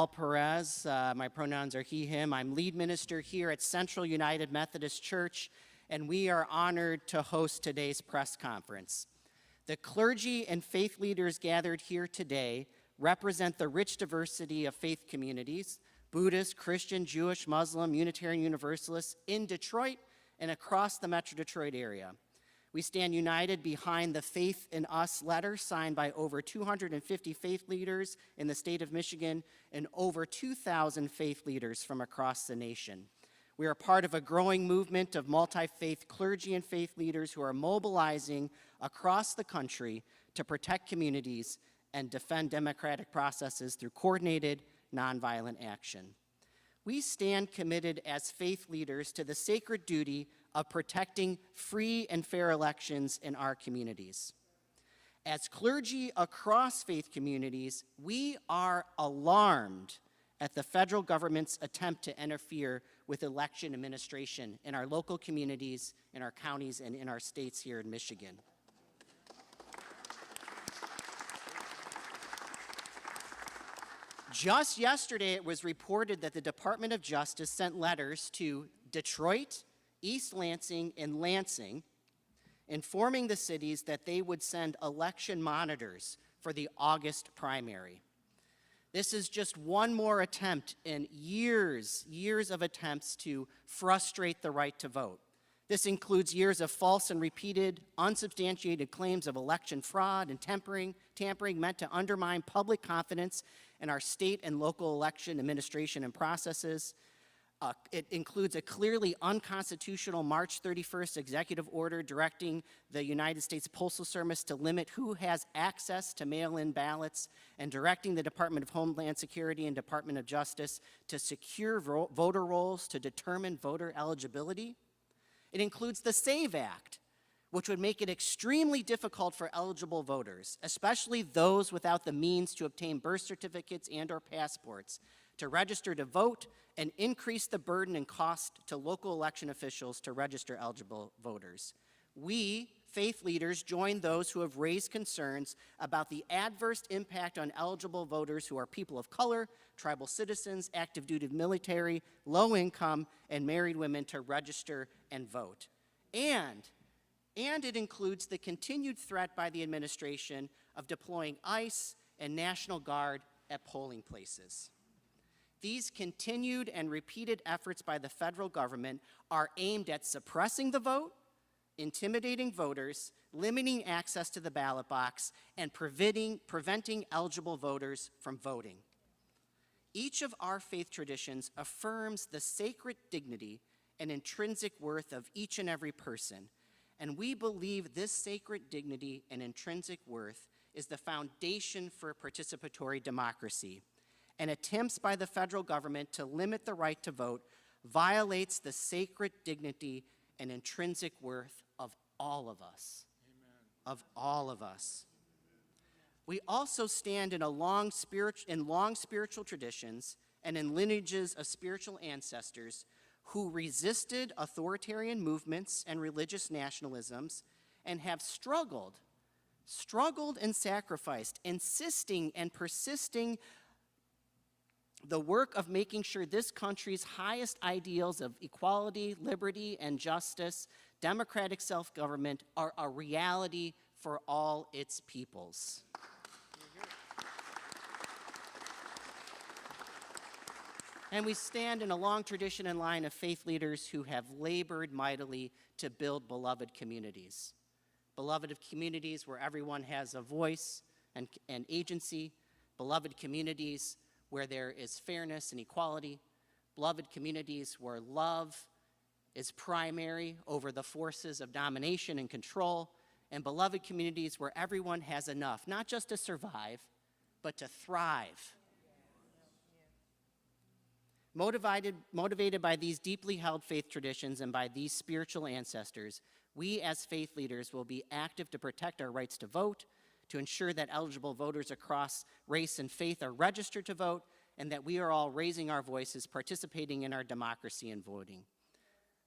Paul Perez. My pronouns are he, him. I'm lead minister here at Central United Methodist Church, and we are honored to host today's press conference. The clergy and faith leaders gathered here today represent the rich diversity of faith communities, Buddhist, Christian, Jewish, Muslim, Unitarian Universalists in Detroit and across the Metro Detroit area. We stand united behind the Faith in Us letter signed by over 250 faith leaders in the state of Michigan and over 2,000 faith leaders from across the nation. We are part of a growing movement of multi-faith clergy and faith leaders who are mobilizing across the country to protect communities and defend democratic processes through coordinated, nonviolent action. We stand committed as faith leaders to the sacred duty of protecting free and fair elections in our communities. As clergy across faith communities, we are alarmed at the federal government's attempt to interfere with election administration in our local communities, in our counties, and in our states here in Michigan. Just yesterday, it was reported that the Department of Justice sent letters to Detroit, East Lansing, and Lansing, informing the cities that they would send election monitors for the August primary. This is just one more attempt in years of attempts to frustrate the right to vote. This includes years of false and repeated, unsubstantiated claims of election fraud and tampering meant to undermine public confidence in our state and local election administration and processes. It includes a clearly unconstitutional March 31st executive order directing the United States Postal Service to limit who has access to mail-in ballots and directing the Department of Homeland Security and Department of Justice to secure voter rolls to determine voter eligibility. It includes the SAVE Act, which would make it extremely difficult for eligible voters, especially those without the means to obtain birth certificates and/or passports, to register to vote and increase the burden and cost to local election officials to register eligible voters. We, faith leaders, join those who have raised concerns about the adverse impact on eligible voters who are people of color, tribal citizens, active duty military, low income, and married women to register and vote. And it includes the continued threat by the administration of deploying ICE and National Guard at polling places. These continued and repeated efforts by the federal government are aimed at suppressing the vote, intimidating voters, limiting access to the ballot box, and preventing eligible voters from voting. Each of our faith traditions affirms the sacred dignity and intrinsic worth of each and every person, and we believe this sacred dignity and intrinsic worth is the foundation for participatory democracy. And attempts by the federal government to limit the right to vote violates the sacred dignity and intrinsic worth of all of us. Amen. Of all of us. We also stand in long spiritual traditions and in lineages of spiritual ancestors who resisted authoritarian movements and religious nationalisms and have struggled and sacrificed, insisting and persisting the work of making sure this country's highest ideals of equality, liberty, and justice, democratic self-government, are a reality for all its peoples. And we stand in a long tradition and line of faith leaders who have labored mightily to build beloved communities. Beloved communities where everyone has a voice and agency, beloved communities where there is fairness and equality, beloved communities where love is primary over the forces of domination and control, and beloved communities where everyone has enough, not just to survive, but to thrive. Motivated by these deeply held faith traditions and by these spiritual ancestors, we as faith leaders will be active to protect our rights to vote, to ensure that eligible voters across race and faith are registered to vote, and that we are all raising our voices, participating in our democracy and voting.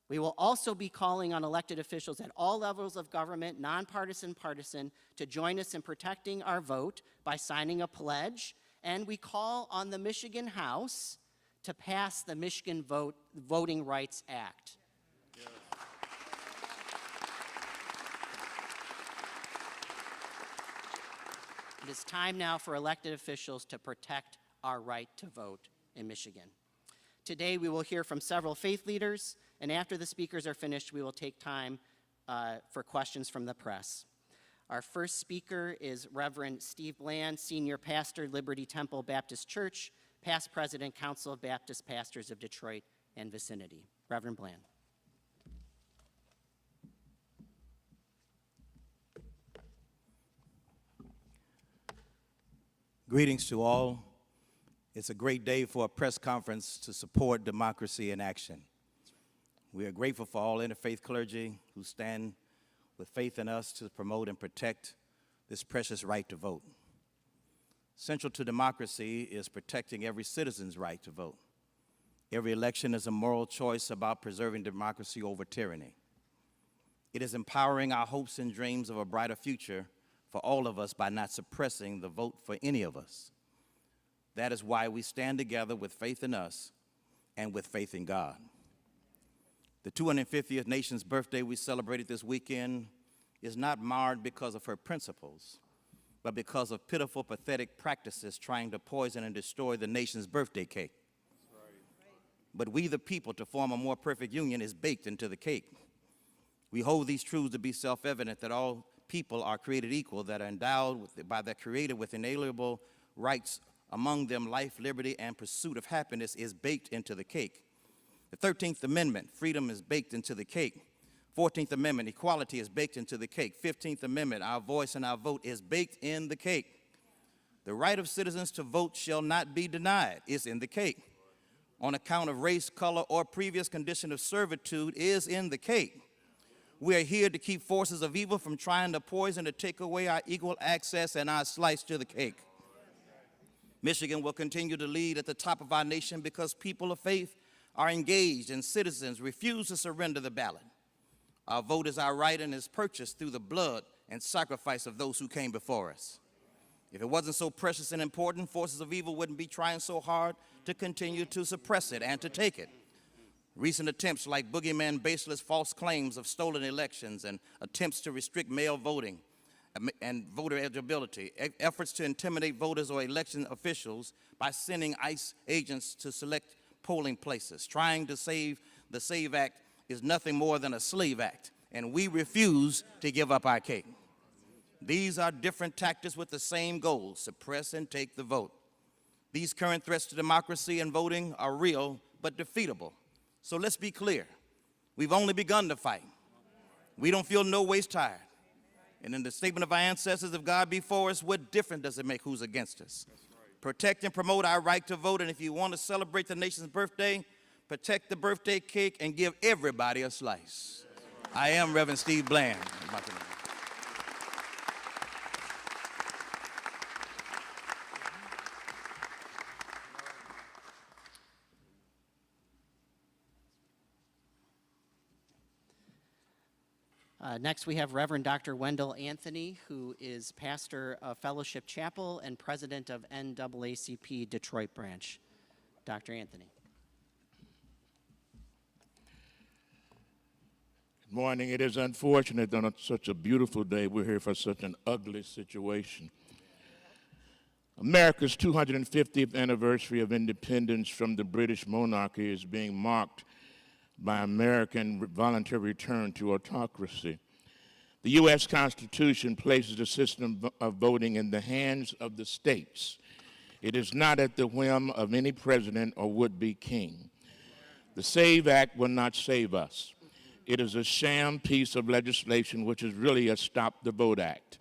We will also be calling on elected officials at all levels of government, nonpartisan, partisan, to join us in protecting our vote by signing a pledge and we call on the Michigan House to pass the Michigan Voting Rights Act. It is time now for elected officials to protect our right to vote in Michigan. Today, we will hear from several faith leaders, and after the speakers are finished, we will take time for questions from the press. Our first speaker is Reverend Steve Bland, Senior Pastor, Liberty Temple Baptist Church, past President, Council of Baptist Pastors of Detroit and vicinity. Reverend Bland. Greetings to all. It's a great day for a press conference to support democracy in action. We are grateful for all interfaith clergy who stand with faith in us to promote and protect this precious right to vote. Central to democracy is protecting every citizen's right to vote. Every election is a moral choice about preserving democracy over tyranny. It is empowering our hopes and dreams of a brighter future for all of us by not suppressing the vote for any of us. That is why we stand together with faith in us and with faith in God. The 250th nation's birthday we celebrated this weekend is not marred because of her principles, but because of pitiful, pathetic practices trying to poison and destroy the nation's birthday cake. But we, the people, to form a more perfect union is baked into the cake. We hold these truths to be self-evident that all people are created equal, that are endowed by their Creator with inalienable rights, among them life, liberty, and pursuit of happiness is baked into the cake. The 13th Amendment, freedom is baked into the cake. 14th Amendment, equality is baked into the cake. 15th Amendment, our voice and our vote is baked in the cake. The right of citizens to vote shall not be denied is in the cake. On account of race, color, or previous condition of servitude is in the cake. We are here to keep forces of evil from trying to poison or take away our equal access and our slice to the cake. Michigan will continue to lead at the top of our nation because people of faith are engaged and citizens refuse to surrender the ballot. Our vote is our right and is purchased through the blood and sacrifice of those who came before us. If it wasn't so precious and important, forces of evil wouldn't be trying so hard to continue to suppress it and to take it. Recent attempts like boogeyman baseless false claims of stolen elections and attempts to restrict mail voting and voter eligibility, efforts to intimidate voters or election officials by sending ICE agents to select polling places, trying to save the SAVE Act is nothing more than a slave act, and we refuse to give up our cake. These are different tactics with the same goal: suppress and take the vote. These current threats to democracy and voting are real but defeatable. So let's be clear. We've only begun to fight. We don't feel no ways tired. And in the statement of our ancestors, if God be for us, what difference does it make who's against us? Protect and promote our right to vote, and if you want to celebrate the nation's birthday, protect the birthday cake and give everybody a slice. I am Reverend Steve Bland. Next, we have Reverend Dr. Wendell Anthony, who is pastor of Fellowship Chapel and president of NAACP Detroit branch. Dr. Anthony. Good morning. It is unfortunate that on such a beautiful day, we're here for such an ugly situation. America's 250th anniversary of independence from the British monarchy is being marked by American voluntary return to autocracy. The U.S. Constitution places the system of voting in the hands of the states. It is not at the whim of any president or would-be king. The SAVE Act will not save us. It is a sham piece of legislation which is really a Stop the Vote Act.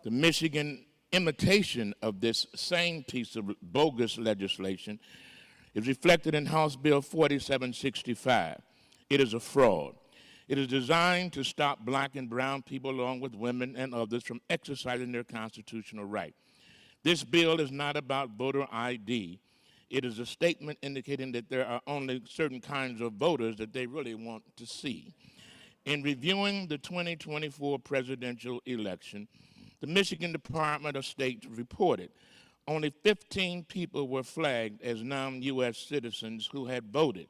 The Michigan imitation of this same piece of bogus legislation is reflected in House Bill 4765. It is a fraud. It is designed to stop black and brown people, along with women and others, from exercising their constitutional right. This bill is not about voter ID. It is a statement indicating that there are only certain kinds of voters that they really want to see. In reviewing the 2024 presidential election, the Michigan Department of State reported only 15 people were flagged as non-U.S. citizens who had voted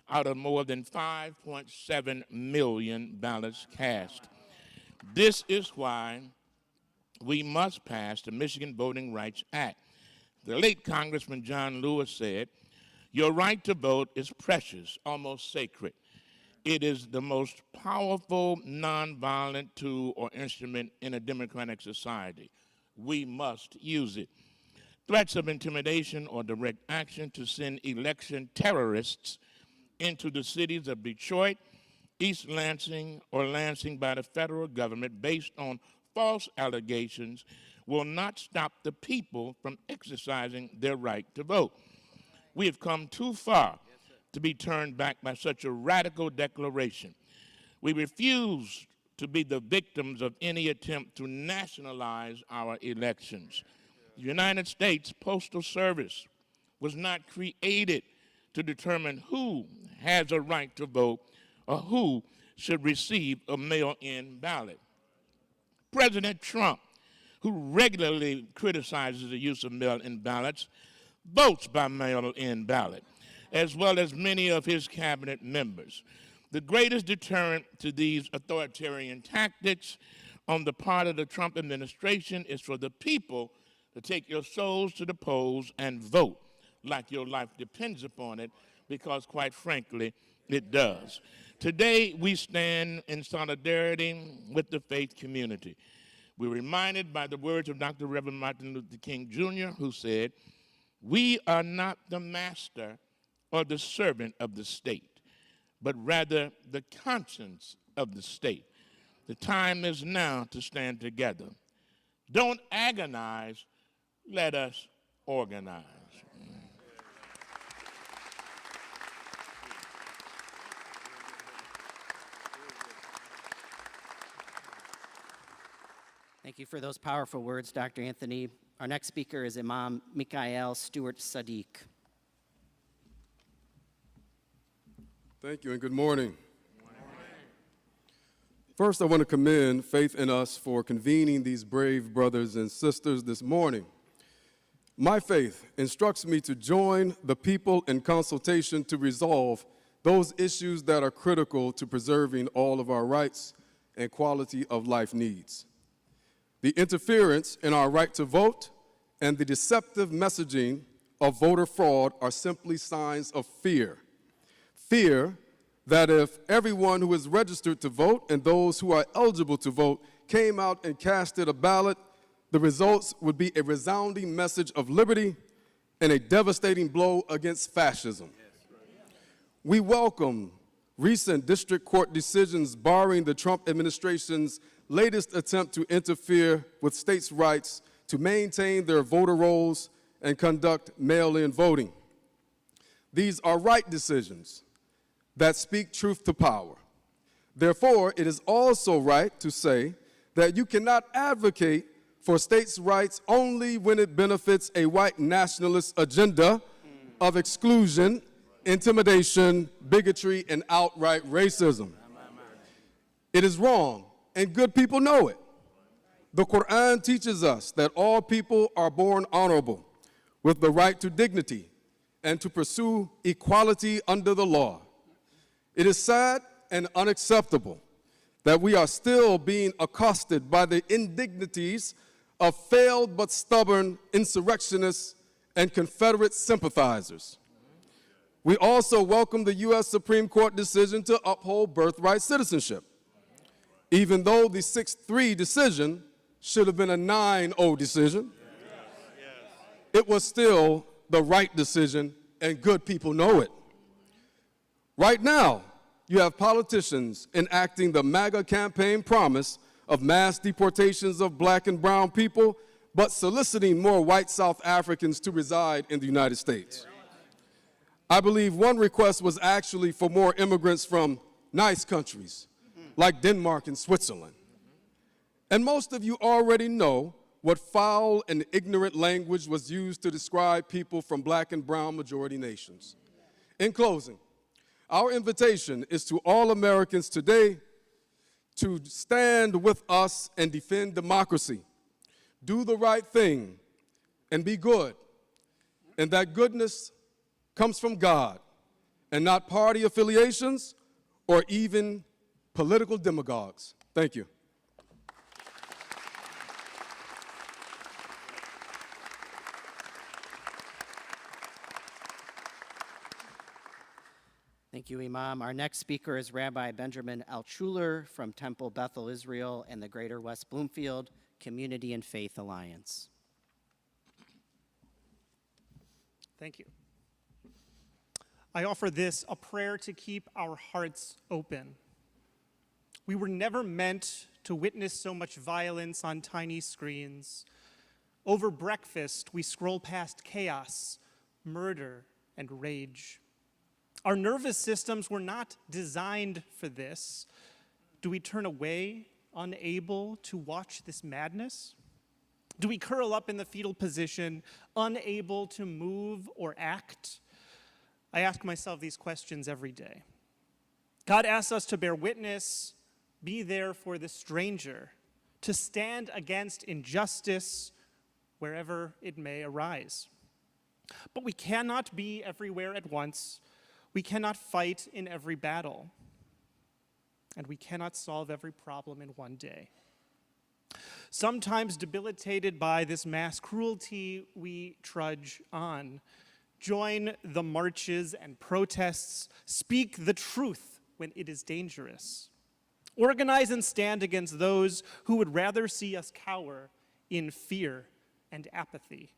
out of more than 5.7 million ballots cast. This is why we must pass the Michigan Voting Rights Act. The late Congressman John Lewis said, "Your right to vote is precious, almost sacred. It is the most powerful nonviolent tool or instrument in a democratic society. We must use it." Threats of intimidation or direct action to send election terrorists into the cities of Detroit, East Lansing, or Lansing by the federal government based on false allegations will not stop the people from exercising their right to vote. We have come too far to be turned back by such a radical declaration. We refuse to be the victims of any attempt to nationalize our elections. The United States Postal Service was not created to determine who has a right to vote or who should receive a mail-in ballot. President Trump, who regularly criticizes the use of mail-in ballots, votes by mail-in ballot, as well as many of his cabinet members. The greatest deterrent to these authoritarian tactics on the part of the Trump administration is for the people to take your souls to the polls and vote like your life depends upon it, because quite frankly, it does. Today, we stand in solidarity with the faith community. We're reminded by the words of Dr. Reverend Martin Luther King Jr., who said, "We are not the master or the servant of the state, but rather the conscience of the state. The time is now to stand together. Don't agonize, let us organize." Thank you for those powerful words, Dr. Anthony. Our next speaker is Imam Mikael Stewart Sadiq. Thank you and good morning. First, I want to commend Faith in Us for convening these brave brothers and sisters this morning. My faith instructs me to join the people in consultation to resolve those issues that are critical to preserving all of our rights and quality of life needs. The interference in our right to vote and the deceptive messaging of voter fraud are simply signs of fear. Fear that if everyone who is registered to vote and those who are eligible to vote came out and casted a ballot, the results would be a resounding message of liberty and a devastating blow against fascism. We welcome recent district court decisions barring the Trump administration's latest attempt to interfere with states' rights to maintain their voter rolls and conduct mail-in voting. These are right decisions that speak truth to power. Therefore, it is also right to say that you cannot advocate for states' rights only when it benefits a white nationalist agenda of exclusion, intimidation, bigotry, and outright racism. It is wrong, and good people know it. The Quran teaches us that all people are born honorable, with the right to dignity, and to pursue equality under the law. It is sad and unacceptable that we are still being accosted by the indignities of failed but stubborn insurrectionists and Confederate sympathizers. We also welcome the U.S. Supreme Court decision to uphold birthright citizenship, even though the 6-3 decision should have been a 9-0 decision. It was still the right decision, and good people know it. Right now, you have politicians enacting the MAGA campaign promise of mass deportations of black and brown people, but soliciting more white South Africans to reside in the United States. I believe one request was actually for more immigrants from nice countries, like Denmark and Switzerland. And most of you already know what foul and ignorant language was used to describe people from black and brown majority nations. In closing, our invitation is to all Americans today to stand with us and defend democracy, do the right thing, and be good, and that goodness comes from God and not party affiliations or even political demagogues. Thank you. Thank you, Imam. Our next speaker is Rabbi Benjamin Altshuler from Temple Bethel, Israel, and the Greater West Bloomfield Community and Faith Alliance. Thank you. I offer this, a prayer to keep our hearts open. We were never meant to witness so much violence on tiny screens. Over breakfast, we scroll past chaos, murder, and rage. Our nervous systems were not designed for this. Do we turn away, unable to watch this madness? Do we curl up in the fetal position, unable to move or act? I ask myself these questions every day. God asks us to bear witness, be there for the stranger, to stand against injustice wherever it may arise. But we cannot be everywhere at once. We cannot fight in every battle, and we cannot solve every problem in one day. Sometimes debilitated by this mass cruelty, we trudge on, join the marches and protests, speak the truth when it is dangerous, organize and stand against those who would rather see us cower in fear and apathy.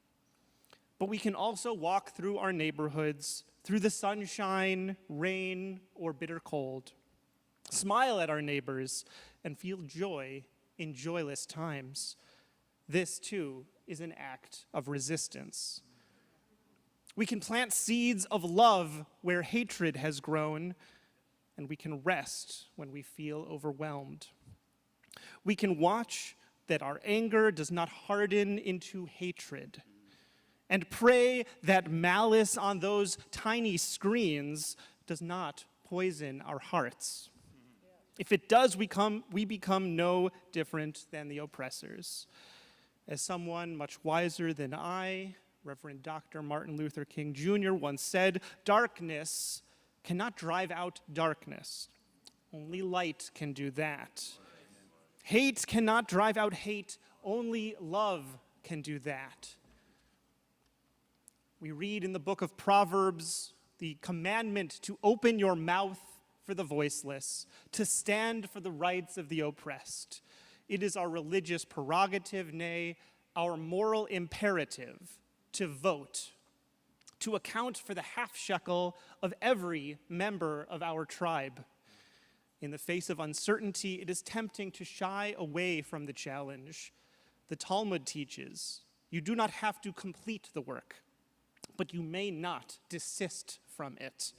But we can also walk through our neighborhoods, through the sunshine, rain, or bitter cold, smile at our neighbors, and feel joy in joyless times. This, too, is an act of resistance. We can plant seeds of love where hatred has grown, and we can rest when we feel overwhelmed. We can watch that our anger does not harden into hatred, and pray that malice on those tiny screens does not poison our hearts. If it does, we become no different than the oppressors. As someone much wiser than I, Reverend Dr. Martin Luther King Jr. once said, darkness cannot drive out darkness. Only light can do that. Hate cannot drive out hate. Only love can do that. We read in the book of Proverbs the commandment to open your mouth for the voiceless, to stand for the rights of the oppressed. It is our religious prerogative, nay, our moral imperative to vote, to account for the half shekel of every member of our tribe. In the face of uncertainty, it is tempting to shy away from the challenge. The Talmud teaches, you do not have to complete the work, but you may not desist from it.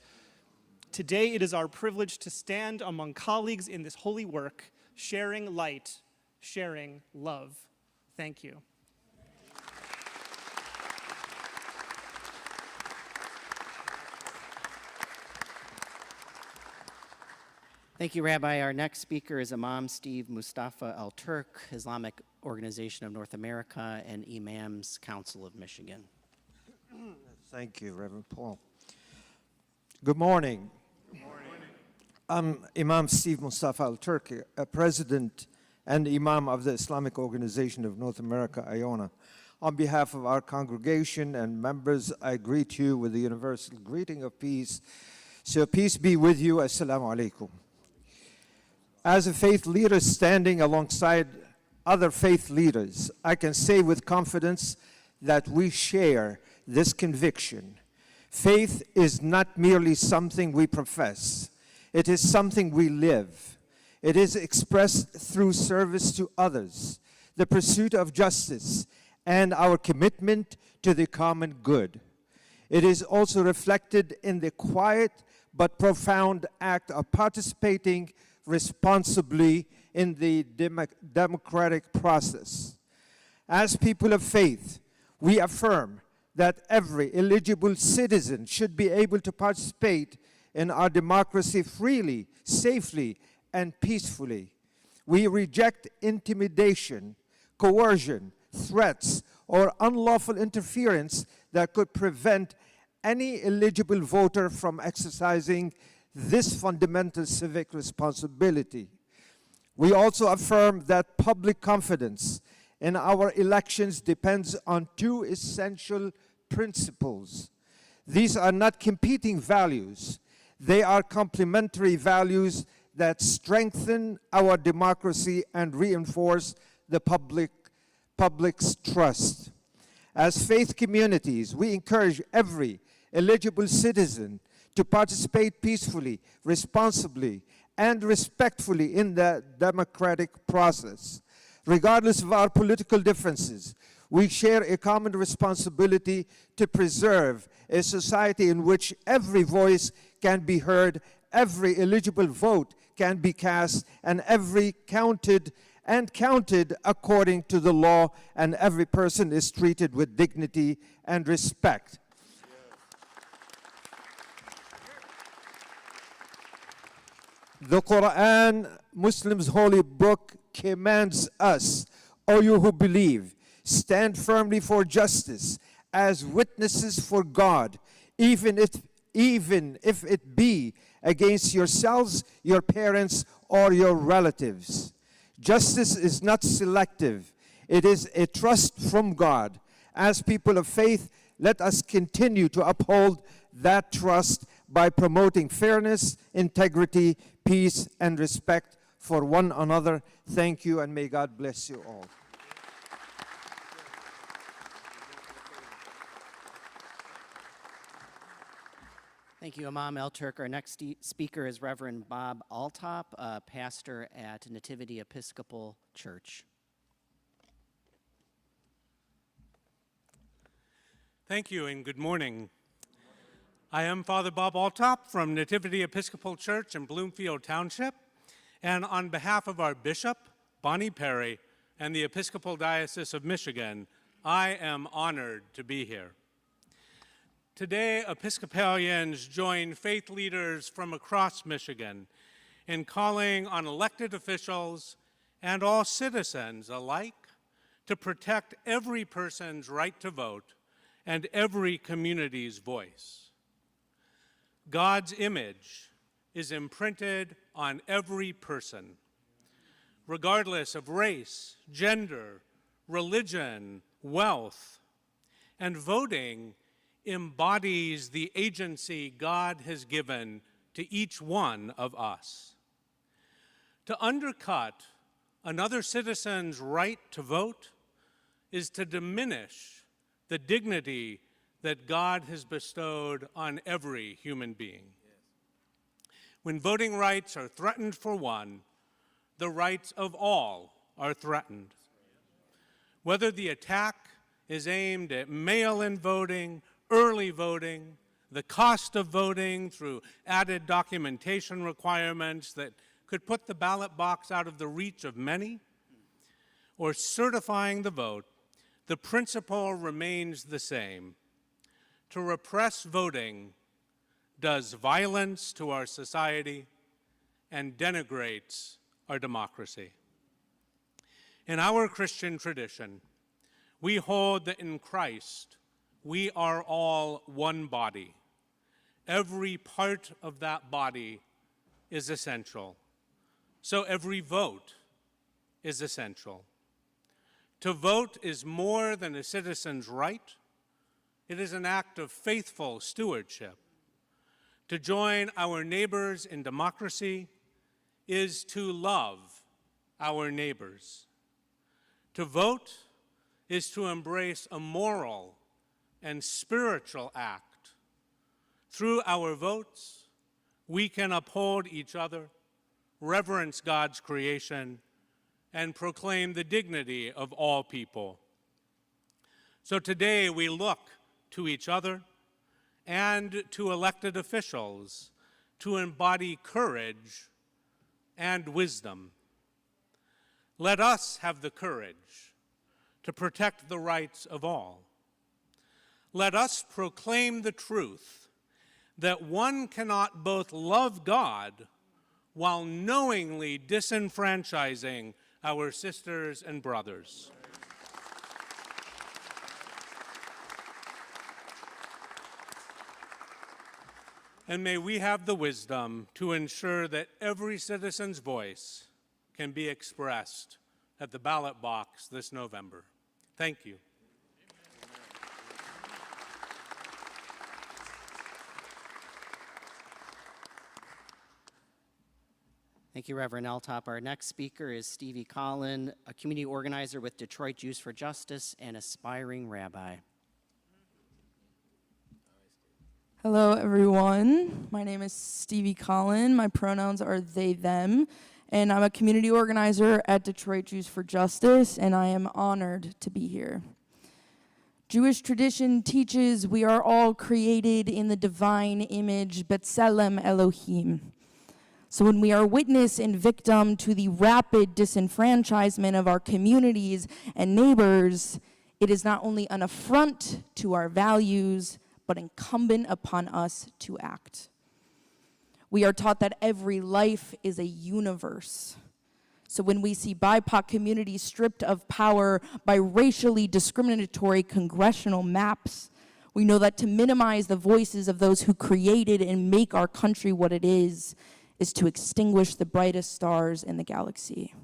Today, it is our privilege to stand among colleagues in this holy work, sharing light, sharing love. Thank you. Thank you, Rabbi. Our next speaker is Imam Steve Mustafa Al-Turk, Islamic Organization of North America and Imams Council of Michigan. Thank you, Reverend Paul. Good morning. Good morning. I'm Imam Steve Mustafa Al-Turk, President and Imam of the Islamic Organization of North America, IONA. On behalf of our congregation and members, I greet you with the universal greeting of peace. So peace be with you. Assalamu alaikum. As a faith leader standing alongside other faith leaders, I can say with confidence that we share this conviction. Faith is not merely something we profess. It is something we live. It is expressed through service to others, the pursuit of justice, and our commitment to the common good. It is also reflected in the quiet but profound act of participating responsibly in the democratic process. As people of faith, we affirm that every eligible citizen should be able to participate in our democracy freely, safely, and peacefully. We reject intimidation, coercion, threats, or unlawful interference that could prevent any eligible voter from exercising this fundamental civic responsibility. We also affirm that public confidence in our elections depends on two essential principles. These are not competing values. They are complementary values that strengthen our democracy and reinforce the public's trust. As faith communities, we encourage every eligible citizen to participate peacefully, responsibly, and respectfully in the democratic process. Regardless of our political differences, we share a common responsibility to preserve a society in which every voice can be heard, every eligible vote can be cast, and every counted according to the law, and every person is treated with dignity and respect. The Quran, Muslims' holy book, commands us, O you who believe, stand firmly for justice as witnesses for God, even if it be against yourselves, your parents, or your relatives. Justice is not selective. It is a trust from God. As people of faith, let us continue to uphold that trust by promoting fairness, integrity, peace, and respect for one another. Thank you, and may God bless you all. Thank you, Imam El-Turk. Our next speaker is Reverend Bob Altop, pastor at Nativity Episcopal Church. Thank you and good morning. I am Father Bob Altop from Nativity Episcopal Church in Bloomfield Township, and on behalf of our bishop, Bonnie Perry, and the Episcopal Diocese of Michigan, I am honored to be here. Today, Episcopalians join faith leaders from across Michigan in calling on elected officials and all citizens alike to protect every person's right to vote and every community's voice. God's image is imprinted on every person, regardless of race, gender, religion, wealth, and voting embodies the agency God has given to each one of us. To undercut another citizen's right to vote is to diminish the dignity that God has bestowed on every human being. When voting rights are threatened for one, the rights of all are threatened. Whether the attack is aimed at mail-in voting, early voting, the cost of voting through added documentation requirements that could put the ballot box out of the reach of many, or certifying the vote, the principle remains the same. To repress voting does violence to our society and denigrates our democracy. In our Christian tradition, we hold that in Christ, we are all one body. Every part of that body is essential. So every vote is essential. To vote is more than a citizen's right. It is an act of faithful stewardship. To join our neighbors in democracy is to love our neighbors. To vote is to embrace a moral and spiritual act. Through our votes, we can uphold each other, reverence God's creation, and proclaim the dignity of all people. So today we look to each other and to elected officials to embody courage and wisdom. Let us have the courage to protect the rights of all. Let us proclaim the truth that one cannot both love God while knowingly disenfranchising our sisters and brothers. And may we have the wisdom to ensure that every citizen's voice can be expressed at the ballot box this November. Thank you. Thank you, Reverend Eltop. Our next speaker is Stevie Collin, a community organizer with Detroit Jews for Justice and aspiring rabbi. Hello, everyone. My name is Stevie Collin. My pronouns are they, them, and I'm a community organizer at Detroit Jews for Justice, and I am honored to be here. Jewish tradition teaches we are all created in the divine image, B'Tselem Elohim. So when we are witness and victim to the rapid disenfranchisement of our communities and neighbors, it is not only an affront to our values, but incumbent upon us to act. We are taught that every life is a universe. So when we see BIPOC communities stripped of power by racially discriminatory congressional maps, we know that to minimize the voices of those who created and make our country what it is to extinguish the brightest stars in the galaxy.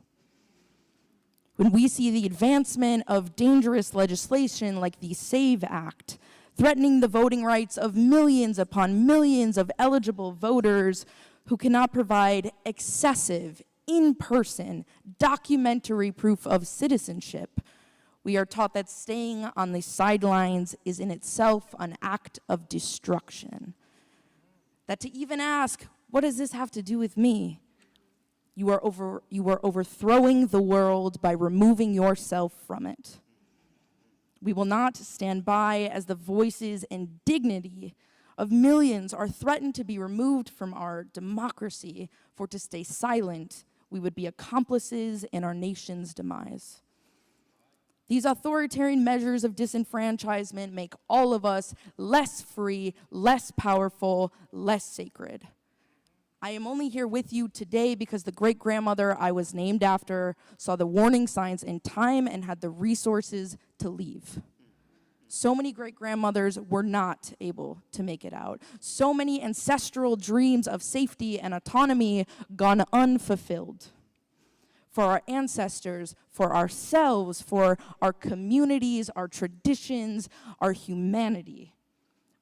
When we see the advancement of dangerous legislation like the SAVE Act, threatening the voting rights of millions upon millions of eligible voters who cannot provide excessive, in-person, documentary proof of citizenship, we are taught that staying on the sidelines is in itself an act of destruction. That to even ask, what does this have to do with me? You are overthrowing the world by removing yourself from it. We will not stand by as the voices and dignity of millions are threatened to be removed from our democracy, for to stay silent, we would be accomplices in our nation's demise. These authoritarian measures of disenfranchisement make all of us less free, less powerful, less sacred. I am only here with you today because the great-grandmother I was named after saw the warning signs in time and had the resources to leave. So many great-grandmothers were not able to make it out. So many ancestral dreams of safety and autonomy gone unfulfilled. For our ancestors, for ourselves, for our communities, our traditions, our humanity.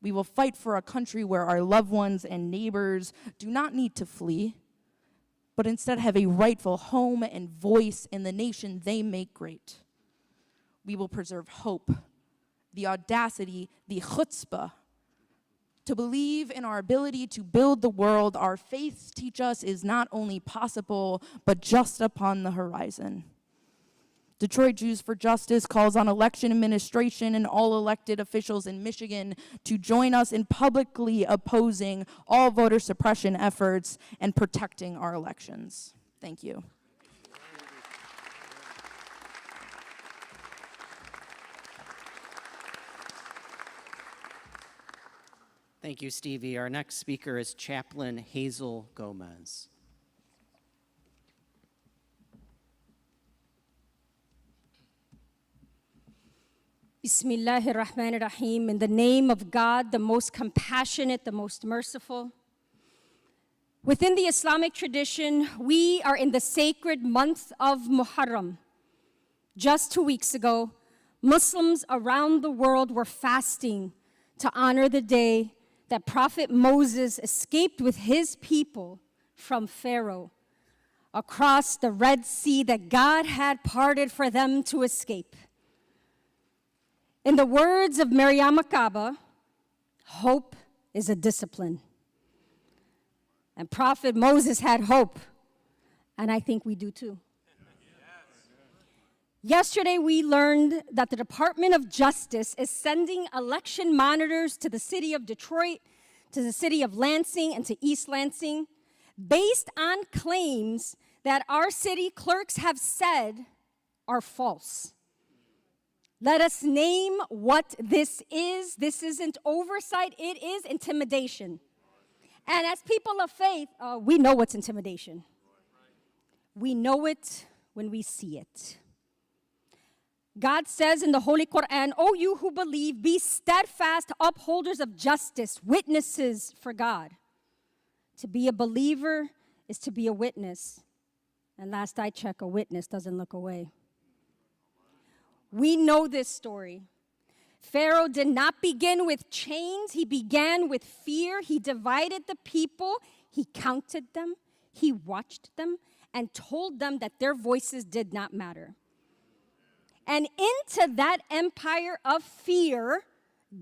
We will fight for a country where our loved ones and neighbors do not need to flee, but instead have a rightful home and voice in the nation they make great. We will preserve hope, the audacity, the chutzpah, to believe in our ability to build the world our faiths teach us is not only possible, but just upon the horizon. Detroit Jews for Justice calls on election administration and all elected officials in Michigan to join us in publicly opposing all voter suppression efforts and protecting our elections. Thank you. Thank you, Stevie. Our next speaker is Chaplain Hazel Gomez. Bismillahir Rahmanir Rahim, in the name of God, the most compassionate, the most merciful. Within the Islamic tradition, we are in the sacred month of Muharram. Just 2 weeks ago, Muslims around the world were fasting to honor the day that Prophet Moses escaped with his people from Pharaoh across the Red Sea that God had parted for them to escape. In the words of Maryam Akaba, hope is a discipline. And Prophet Moses had hope, and I think we do too. Yesterday, we learned that the Department of Justice is sending election monitors to the city of Detroit, to the city of Lansing, and to East Lansing, based on claims that our city clerks have said are false. Let us name what this is. This isn't oversight, it is intimidation. And as people of faith, we know what's intimidation. We know it when we see it. God says in the Holy Quran, "O you who believe, be steadfast upholders of justice, witnesses for God." To be a believer is to be a witness. And last I checked, a witness doesn't look away. We know this story. Pharaoh did not begin with chains. He began with fear. He divided the people. He counted them. He watched them and told them that their voices did not matter. And into that empire of fear,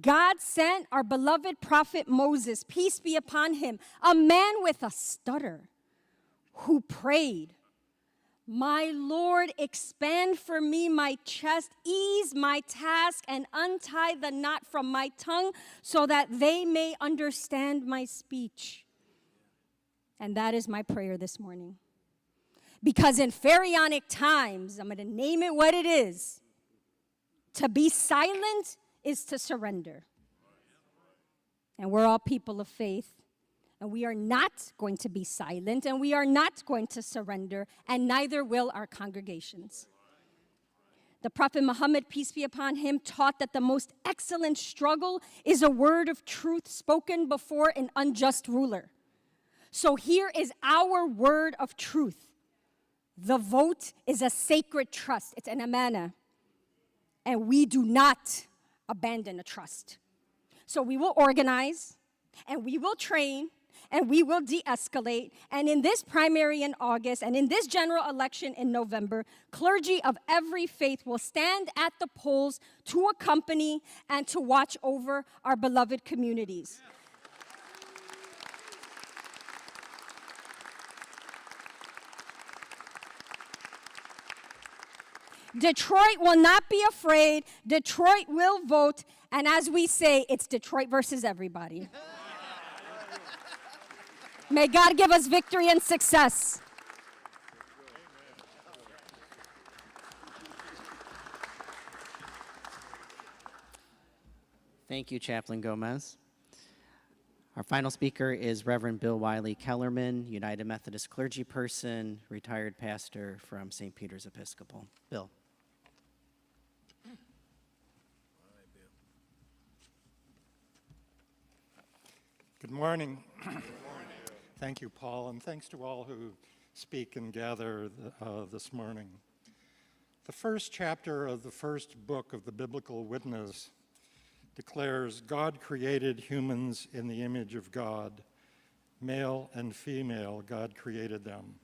God sent our beloved prophet Moses, peace be upon him, a man with a stutter, who prayed, "My Lord, expand for me my chest, ease my task, and untie the knot from my tongue so that they may understand my speech." And that is my prayer this morning. Because in pharaonic times, I'm going to name it what it is, to be silent is to surrender. And we're all people of faith. And we are not going to be silent, and we are not going to surrender, and neither will our congregations. The Prophet Muhammad, peace be upon him, taught that the most excellent struggle is a word of truth spoken before an unjust ruler. So here is our word of truth. The vote is a sacred trust. It's an amana. And we do not abandon a trust. So we will organize, and we will train, and we will de-escalate. And in this primary in August, and in this general election in November, clergy of every faith will stand at the polls to accompany and to watch over our beloved communities. Detroit will not be afraid. Detroit will vote. And as we say, it's Detroit versus everybody. May God give us victory and success. Thank you, Chaplain Gomez. Our final speaker is Reverend Bill Wiley Kellerman, United Methodist clergyperson, retired pastor from St. Peter's Episcopal. Bill. Good morning. Thank you, Paul, and thanks to all who speak and gather this morning. The first chapter of the first book of the Biblical Witness declares God created humans in the image of God. Male and female, God created them.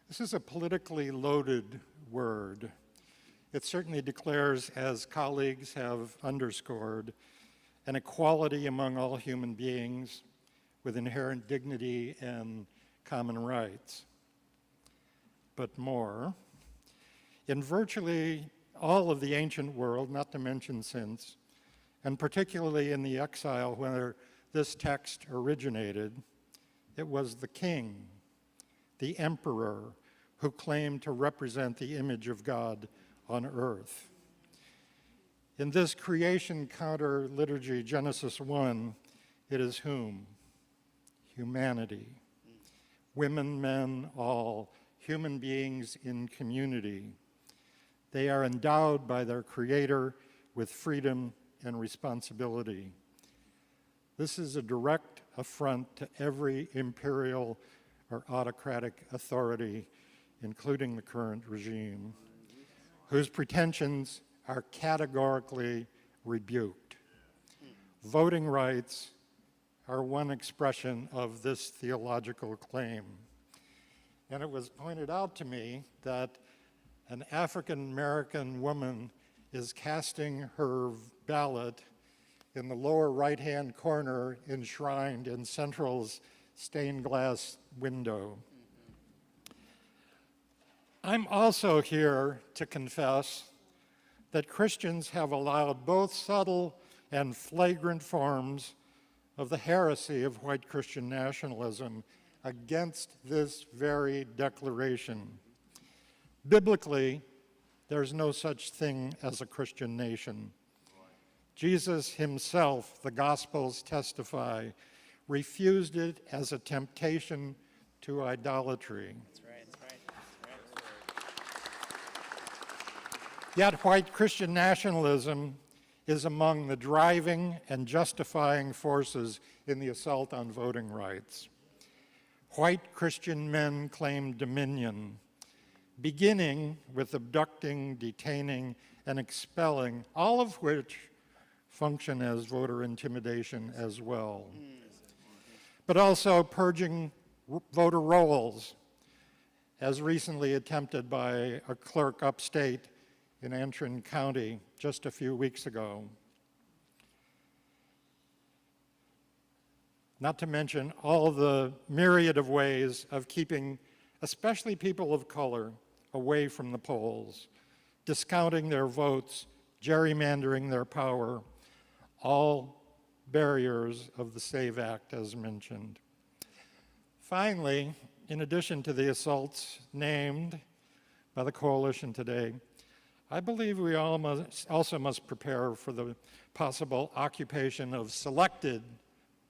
This is a politically loaded word. It certainly declares, as colleagues have underscored, an equality among all human beings with inherent dignity and common rights. But more, in virtually all of the ancient world, not to mention since, and particularly in the exile where this text originated, it was the king, the emperor, who claimed to represent the image of God on earth. In this creation counter liturgy, Genesis 1, it is whom? Humanity. Women, men, all, human beings in community. They are endowed by their Creator with freedom and responsibility. This is a direct affront to every imperial or autocratic authority, including the current regime, whose pretensions are categorically rebuked. Voting rights are one expression of this theological claim. And it was pointed out to me that an African American woman is casting her ballot in the lower right-hand corner enshrined in Central's stained glass window. I'm also here to confess that Christians have allowed both subtle and flagrant forms of the heresy of white Christian nationalism against this very declaration. Biblically, there's no such thing as a Christian nation. Jesus himself, the Gospels testify, refused it as a temptation to idolatry. Yet white Christian nationalism is among the driving and justifying forces in the assault on voting rights. white Christian men claimed dominion, beginning with abducting, detaining, and expelling, all of which function as voter intimidation as well. But also purging voter rolls, as recently attempted by a clerk upstate in Antrim County just a few weeks ago. Not to mention all the myriad of ways of keeping, especially people of color, away from the polls, discounting their votes, gerrymandering their power, all barriers of the SAVE Act as mentioned. Finally, in addition to the assaults named by the coalition today, I believe we also must prepare for the possible occupation of selected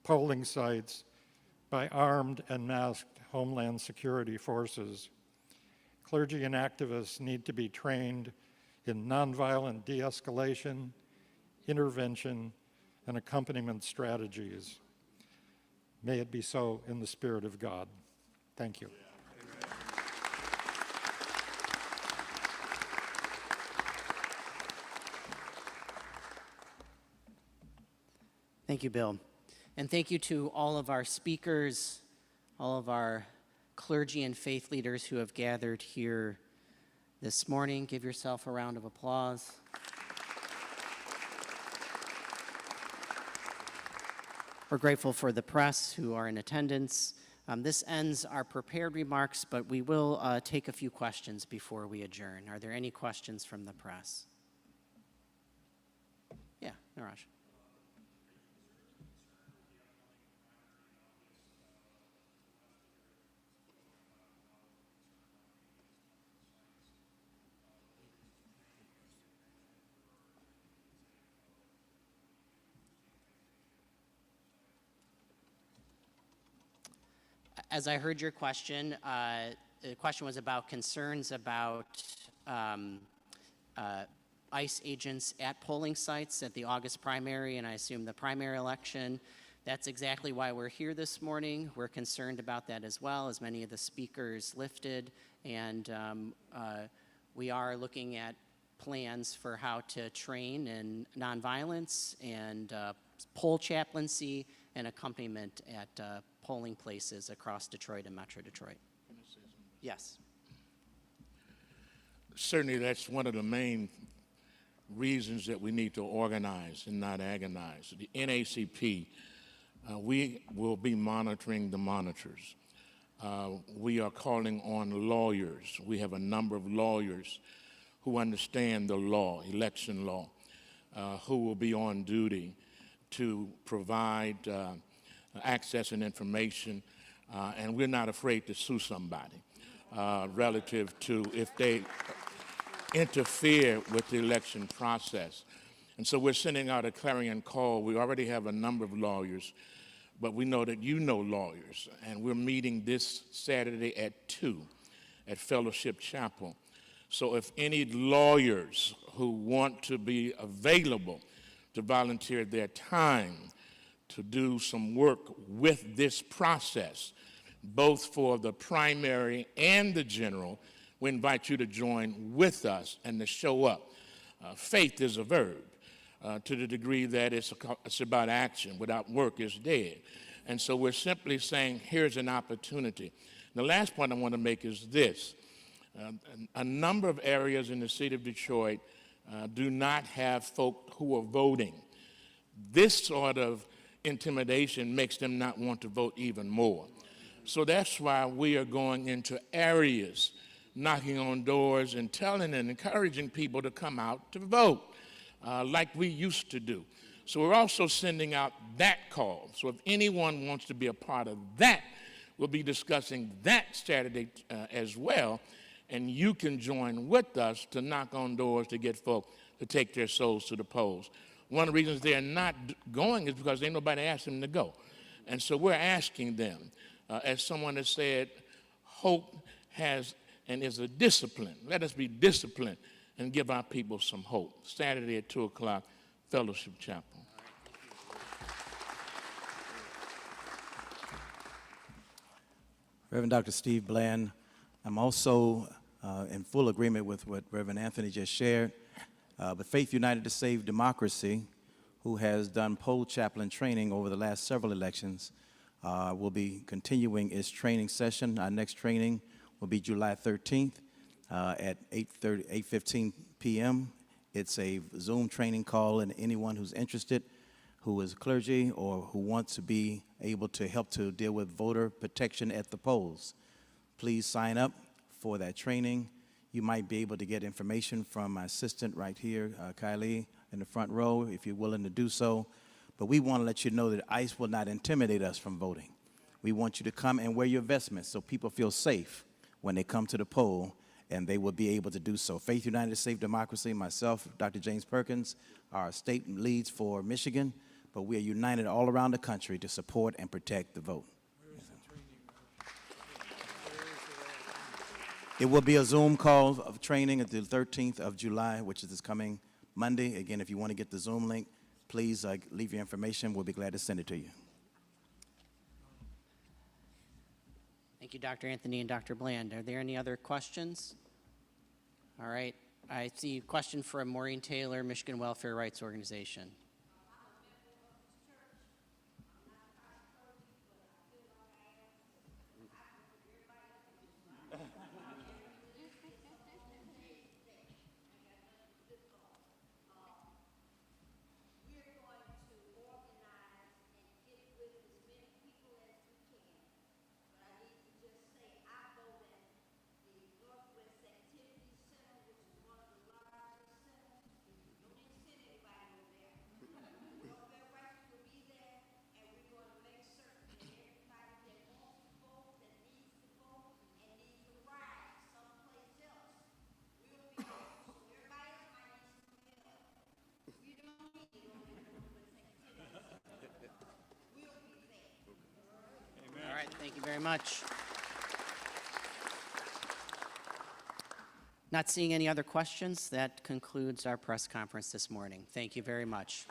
polling sites by armed and masked Homeland Security forces. Clergy and activists need to be trained in nonviolent de-escalation, intervention, and accompaniment strategies. May it be so in the Spirit of God. Thank you. Thank you, Bill. And thank you to all of our speakers, all of our clergy and faith leaders who have gathered here this morning. Give yourself a round of applause. We're grateful for the press who are in attendance. This ends our prepared remarks, but we will take a few questions before we adjourn. Are there any questions from the press? Yeah, Niraj. As I heard your question, the question was about concerns about ICE agents at polling sites at the August primary, and I assume the primary election. That's exactly why we're here this morning. We're concerned about that as well, as many of the speakers lifted, and we are looking at plans for how to train in nonviolence and poll chaplaincy and accompaniment at polling places across Detroit and Metro Detroit. Yes. Certainly, that's one of the main reasons that we need to organize and not agonize. The NACP, we will be monitoring the monitors. We are calling on lawyers. We have a number of lawyers who understand the law, election law, who will be on duty to provide access and information, and we're not afraid to sue somebody relative to if they interfere with the election process. And so we're sending out a clarion call. We already have a number of lawyers, but we know that you know lawyers, and we're meeting this Saturday at 2 at Fellowship Chapel. So if any lawyers who want to be available to volunteer their time to do some work with this process, both for the primary and the general, we invite you to join with us and to show up. Faith is a verb to the degree that it's about action. Without work, it's dead. And so we're simply saying, here's an opportunity. The last point I want to make is this. A number of areas in the city of Detroit do not have folk who are voting. This sort of intimidation makes them not want to vote even more. So that's why we are going into areas, knocking on doors and telling and encouraging people to come out to vote like we used to do. So we're also sending out that call. So if anyone wants to be a part of that, we'll be discussing that Saturday as well, and you can join with us to knock on doors to get folk to take their souls to the polls. One of the reasons they're not going is because ain't nobody asked them to go. And so we're asking them, as someone has said, hope has and is a discipline. Let us be disciplined and give our people some hope. Saturday at 2 o'clock, Fellowship Chapel. Reverend Dr. Steve Bland. I'm also in full agreement with what Reverend Anthony just shared. But Faith United to Save Democracy, who has done poll chaplain training over the last several elections, will be continuing its training session. Our next training will be July 13th at 8:15 p.m. It's a Zoom training call, and anyone who's interested, who is clergy or who wants to be able to help to deal with voter protection at the polls, please sign up for that training. You might be able to get information from my assistant right here, Kylie, in the front row, if you're willing to do so. But we want to let you know that ICE will not intimidate us from voting. We want you to come and wear your vestments so people feel safe when they come to the poll, and they will be able to do so. Faith United to Save Democracy, myself, Dr. James Perkins, our state leads for Michigan, but we are united all around the country to support and protect the vote. It will be a Zoom call of training at the 13th of July, which is this coming Monday. Again, if you want to get the Zoom link, please leave your information. We'll be glad to send it to you. Thank you, Dr. Anthony and Dr. Bland. Are there any other questions? All right. I see a question from Maureen Taylor, Michigan Welfare Rights Organization. All right, thank you very much. Not seeing any other questions, that concludes our press conference this morning. Thank you very much.